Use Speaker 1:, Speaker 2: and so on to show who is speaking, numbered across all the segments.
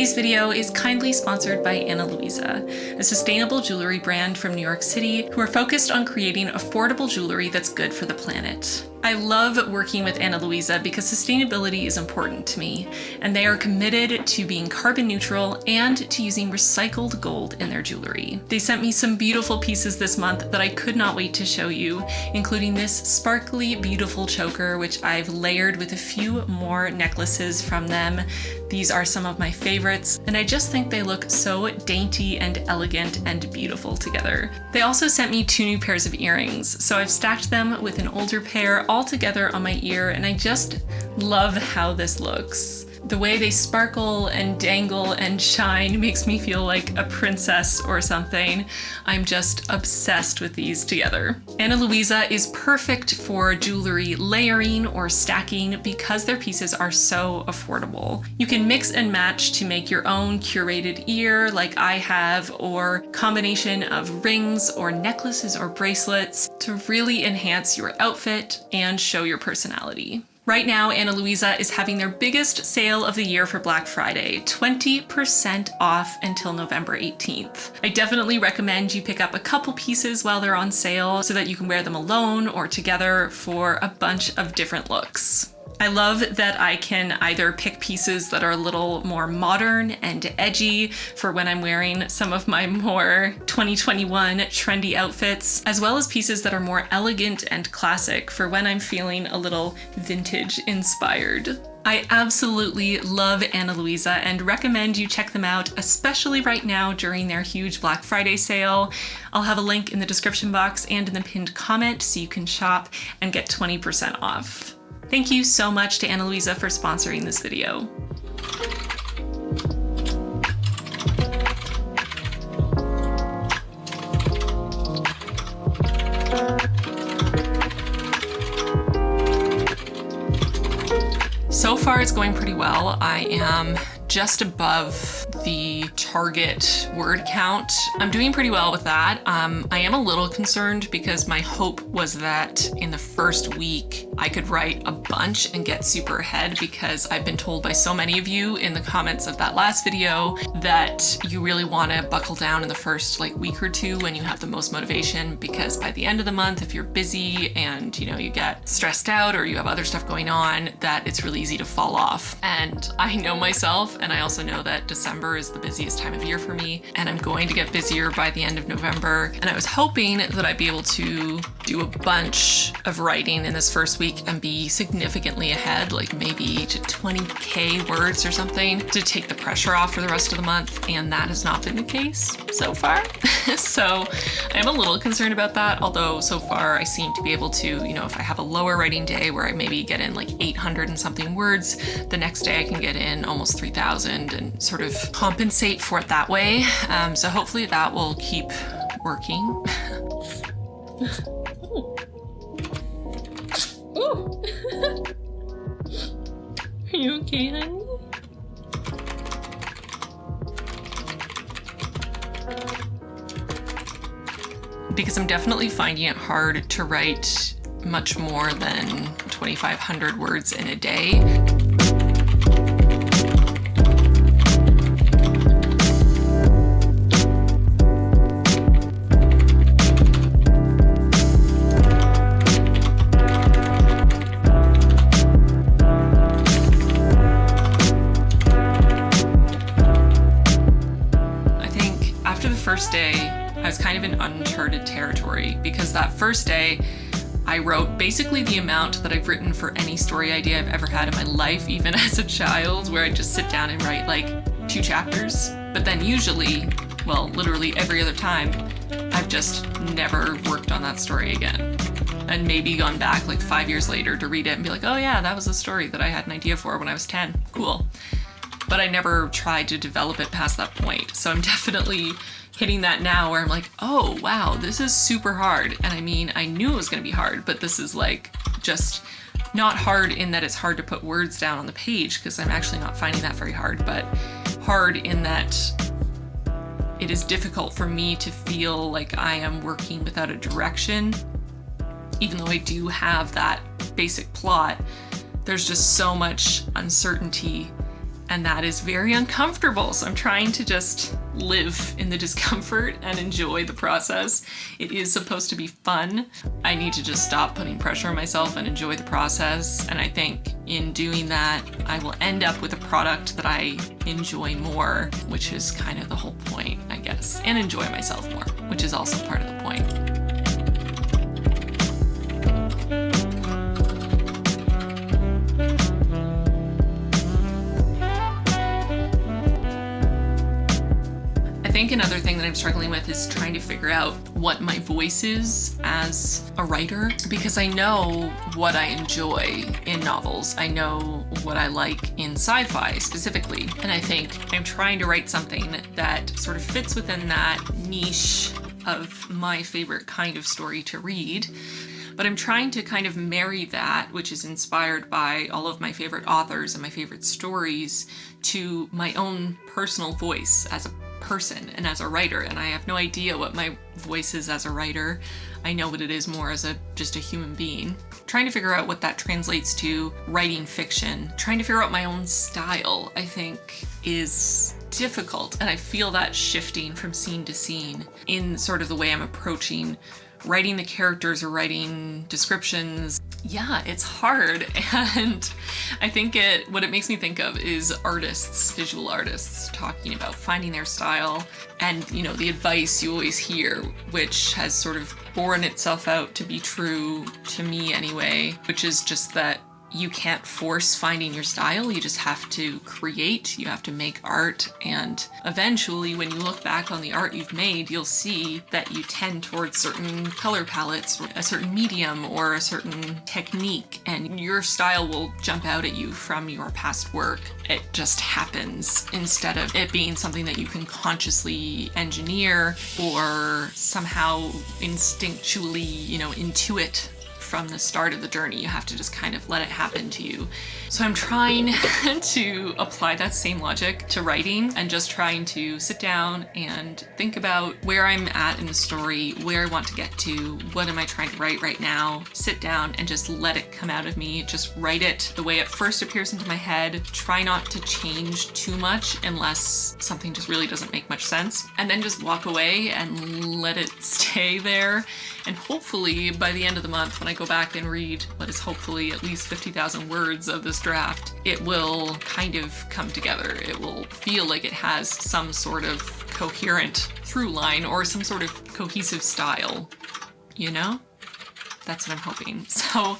Speaker 1: Today's video is kindly sponsored by Ana Luisa, a sustainable jewelry brand from New York City who are focused on creating affordable jewelry that's good for the planet. I love working with Ana Luisa because sustainability is important to me, and they are committed to being carbon neutral and to using recycled gold in their jewelry. They sent me some beautiful pieces this month that I could not wait to show you, including this sparkly, beautiful choker, which I've layered with a few more necklaces from them. These are some of my favorites, and I just think they look so dainty and elegant and beautiful together. They also sent me 2 new pairs of earrings, so I've stacked them with an older pair all together on my ear, and I just love how this looks. The way they sparkle and dangle and shine makes me feel like a princess or something. I'm just obsessed with these together. Ana Luisa is perfect for jewelry layering or stacking because their pieces are so affordable. You can mix and match to make your own curated ear like I have, or combination of rings or necklaces or bracelets to really enhance your outfit and show your personality. Right now, Ana Luisa is having their biggest sale of the year for Black Friday, 20% off until November 18th. I definitely recommend you pick up a couple pieces while they're on sale so that you can wear them alone or together for a bunch of different looks. I love that I can either pick pieces that are a little more modern and edgy for when I'm wearing some of my more 2021 trendy outfits, as well as pieces that are more elegant and classic for when I'm feeling a little vintage inspired. I absolutely love Ana Luisa and recommend you check them out, especially right now during their huge Black Friday sale. I'll have a link in the description box and in the pinned comment so you can shop and get 20% off. Thank you so much to Ana Luisa for sponsoring this video. So far it's going pretty well. I am just above the target word count. I'm doing pretty well with that. I am a little concerned because my hope was that in the first week I could write a bunch and get super ahead, because I've been told by so many of you in the comments of that last video that you really want to buckle down in the first week or two when you have the most motivation, because by the end of the month, if you're busy and you get stressed out or you have other stuff going on, that it's really easy to fall off. And I know myself, and I also know that December is the busiest time of year for me, and I'm going to get busier by the end of November. And I was hoping that I'd be able to do a bunch of writing in this first week and be significantly ahead, like maybe to 20K words or something, to take the pressure off for the rest of the month. And that has not been the case so far. So I am a little concerned about that, although so far I seem to be able to, if I have a lower writing day where I maybe get in 800 and something words, the next day I can get in almost 3,000 and sort of compensate for it that way. So hopefully that will keep working. Ooh. Are you okay, honey? Because I'm definitely finding it hard to write much more than 2,500 words in a day. First day, I was kind of in uncharted territory, because that first day I wrote basically the amount that I've written for any story idea I've ever had in my life, even as a child, where I just sit down and write 2 chapters. But then usually, well, literally every other time, I've just never worked on that story again. And maybe gone back 5 years later to read it and be like, oh yeah, that was a story that I had an idea for when I was 10. Cool. But I never tried to develop it past that point. So I'm definitely hitting that now where I'm like, oh wow, this is super hard. And I mean, I knew it was gonna be hard, but this is just not hard in that it's hard to put words down on the page, because I'm actually not finding that very hard, but hard in that it is difficult for me to feel like I am working without a direction. Even though I do have that basic plot, there's just so much uncertainty and that is very uncomfortable. So I'm trying to just live in the discomfort and enjoy the process. It is supposed to be fun. I need to just stop putting pressure on myself and enjoy the process. And I think in doing that, I will end up with a product that I enjoy more, which is kind of the whole point, I guess, and enjoy myself more, which is also part of the point. I think another thing that I'm struggling with is trying to figure out what my voice is as a writer, because I know what I enjoy in novels. I know what I like in sci-fi specifically. And I think I'm trying to write something that sort of fits within that niche of my favorite kind of story to read. But I'm trying to kind of marry that, which is inspired by all of my favorite authors and my favorite stories, to my own personal voice as a person and as a writer. And I have no idea what my voice is as a writer. I know what it is more as just a human being. Trying to figure out what that translates to writing fiction. Trying to figure out my own style, I think, is difficult. And I feel that shifting from scene to scene in sort of the way I'm approaching writing the characters or writing descriptions. Yeah, it's hard. And I think what it makes me think of is artists, visual artists, talking about finding their style and, you know, the advice you always hear, which has sort of borne itself out to be true to me anyway, which is just that you can't force finding your style. You just have to create, you have to make art, and eventually when you look back on the art you've made, you'll see that you tend towards certain color palettes, a certain medium, or a certain technique, and your style will jump out at you from your past work. It just happens, instead of it being something that you can consciously engineer or somehow instinctually, you know, intuit from the start of the journey. You have to just kind of let it happen to you. So I'm trying to apply that same logic to writing, and just trying to sit down and think about where I'm at in the story, where I want to get to, what am I trying to write right now, sit down and just let it come out of me, just write it the way it first appears into my head, try not to change too much unless something just really doesn't make much sense, and then just walk away and let it stay there. And hopefully by the end of the month, when I go back and read what is hopefully at least 50,000 words of this draft, it will kind of come together. It will feel like it has some sort of coherent through line or some sort of cohesive style, you know? That's what I'm hoping. So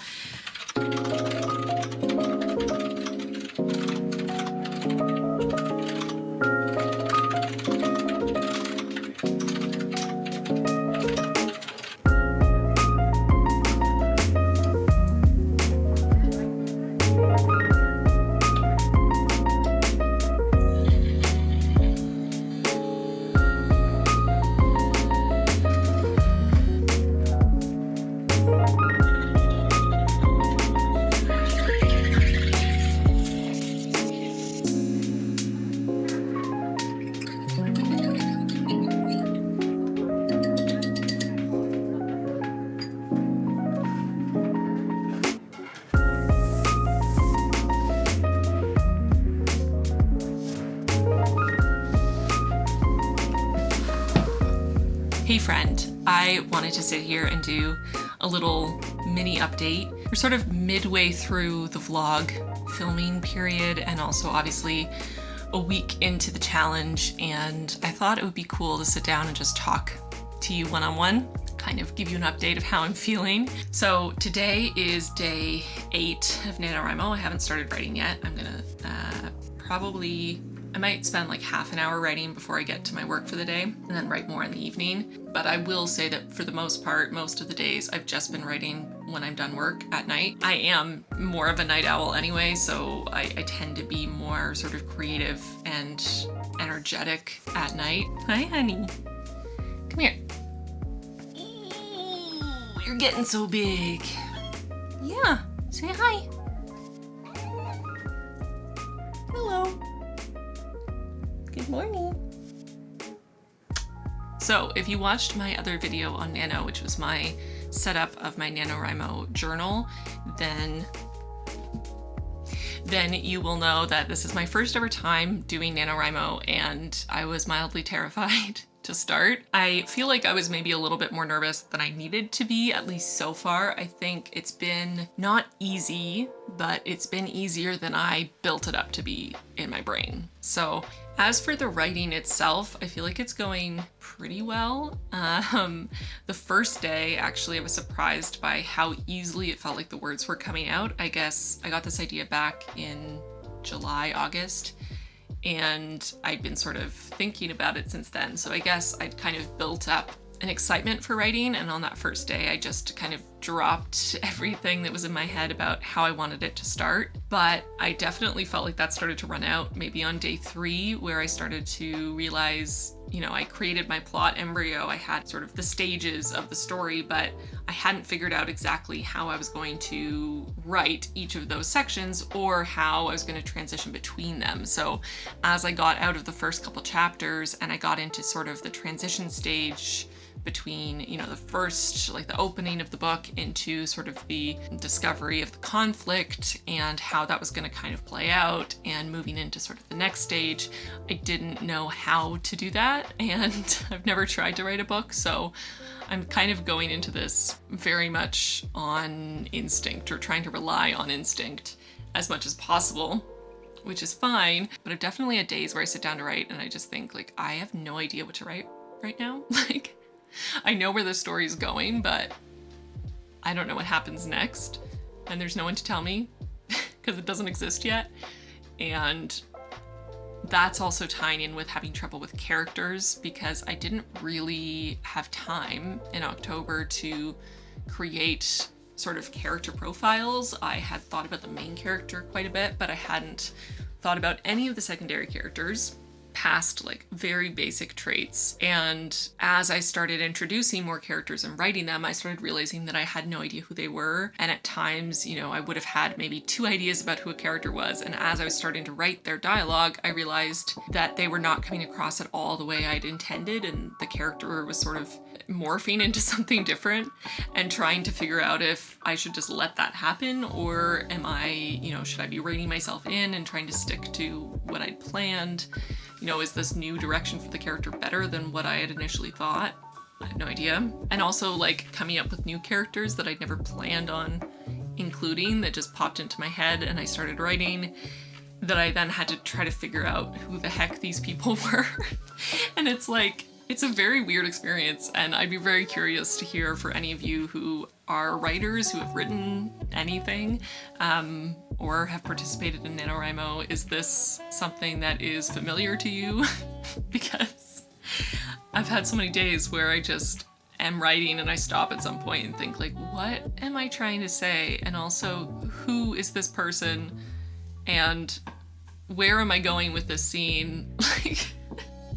Speaker 1: hey friend, I wanted to sit here and do a little mini update. We're sort of midway through the vlog filming period, and also obviously a week into the challenge, and I thought it would be cool to sit down and just talk to you one-on-one, kind of give you an update of how I'm feeling. So today is day 8 of NaNoWriMo. I haven't started writing yet. I'm gonna I might spend like half an hour writing before I get to my work for the day, and then write more in the evening. But I will say that for the most part, most of the days I've just been writing when I'm done work at night. I am more of a night owl anyway, so I tend to be more sort of creative and energetic at night. Hi, honey. Come here. Ooh, you're getting so big. Yeah, say hi. Hello. Good morning. So if you watched my other video on Nano, which was my setup of my NaNoWriMo journal, then then you will know that this is my first ever time doing NaNoWriMo, and I was mildly terrified to start. I feel like I was maybe a little bit more nervous than I needed to be, at least so far. I think it's been not easy, but it's been easier than I built it up to be in my brain. So as for the writing itself, I feel like it's going pretty well. The first day, actually, I was surprised by how easily it felt like the words were coming out. I guess I got this idea back in July, August, and I'd been sort of thinking about it since then. So I guess I'd kind of built up an excitement for writing, and on that first day I just kind of dropped everything that was in my head about how I wanted it to start. But I definitely felt like that started to run out maybe on day 3, where I started to realize, you know, I created my plot embryo, I had sort of the stages of the story, but I hadn't figured out exactly how I was going to write each of those sections or how I was going to transition between them. So as I got out of the first couple chapters and I got into sort of the transition stage between, you know, the first, like the opening of the book into sort of the discovery of the conflict and how that was going to kind of play out and moving into sort of the next stage, I didn't know how to do that, and I've never tried to write a book, so I'm kind of going into this very much on instinct, or trying to rely on instinct as much as possible, which is fine, but I've definitely had days where I sit down to write and I just think, like, I have no idea what to write right now. Like, I know where the story is going, but I don't know what happens next, and there's no one to tell me because it doesn't exist yet. And that's also tying in with having trouble with characters, because I didn't really have time in October to create sort of character profiles. I had thought about the main character quite a bit, but I hadn't thought about any of the secondary characters past like very basic traits. And as I started introducing more characters and writing them, I started realizing that I had no idea who they were. And at times, you know, I would have had maybe 2 ideas about who a character was. And as I was starting to write their dialogue, I realized that they were not coming across at all the way I'd intended. And the character was sort of morphing into something different, and trying to figure out if I should just let that happen, or am I, you know, should I be reining myself in and trying to stick to what I'd planned? You know, is this new direction for the character better than what I had initially thought? I have no idea. And also like coming up with new characters that I'd never planned on including, that just popped into my head and I started writing, that I then had to try to figure out who the heck these people were. And it's like, it's a very weird experience, and I'd be very curious to hear for any of you who are writers, who have written anything, or have participated in NaNoWriMo. Is this something that is familiar to you? Because I've had so many days where I just am writing and I stop at some point and think, like, what am I trying to say? And also, who is this person? And where am I going with this scene? Like,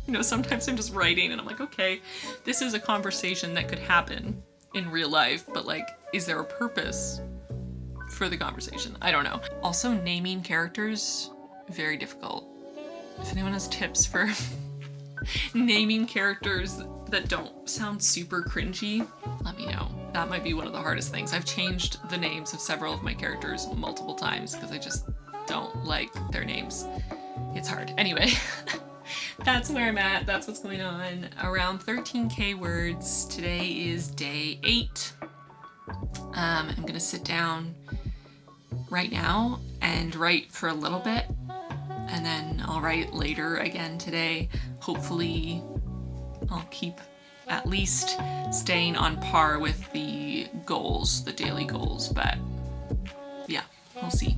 Speaker 1: you know, sometimes I'm just writing and I'm like, okay, this is a conversation that could happen in real life, but like, is there a purpose for the conversation? I don't know. Also, naming characters, very difficult. If anyone has tips for naming characters that don't sound super cringy, let me know. That might be one of the hardest things. I've changed the names of several of my characters multiple times because I just don't like their names. It's hard. Anyway. That's where I'm at. That's what's going on. Around 13K words. Today is day 8. I'm gonna sit down right now and write for a little bit, and then I'll write later again today. Hopefully I'll keep at least staying on par with the goals, the daily goals, but yeah, we'll see.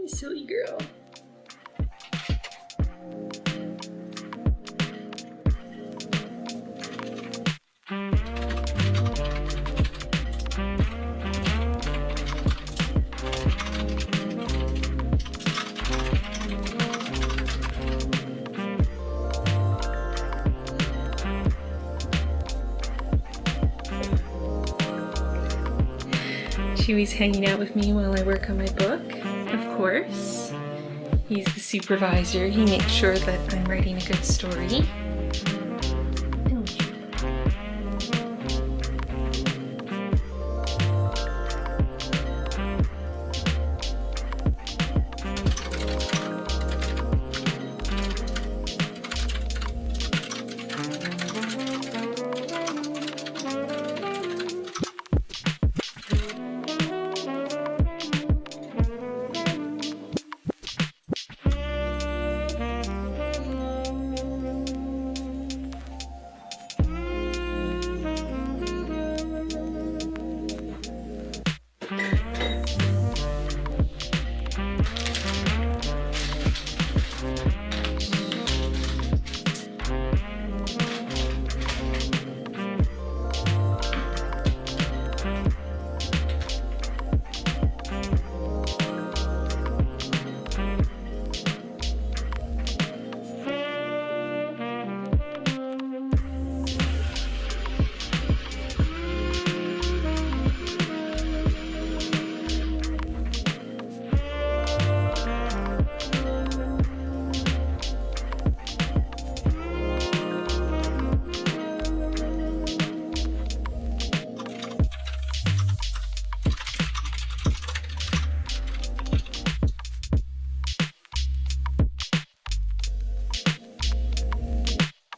Speaker 2: You silly girl. Chewy's hanging out with me while I work on my book, of course. He's the supervisor. He makes sure that I'm writing a good story.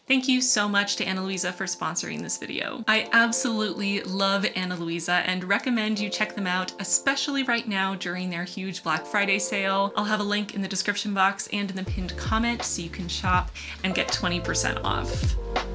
Speaker 1: Thank you so much to Ana Luisa for sponsoring this video. I absolutely love Ana Luisa and recommend you check them out, especially right now during their huge Black Friday sale. I'll have a link in the description box and in the pinned comment so you can shop and get 20% off.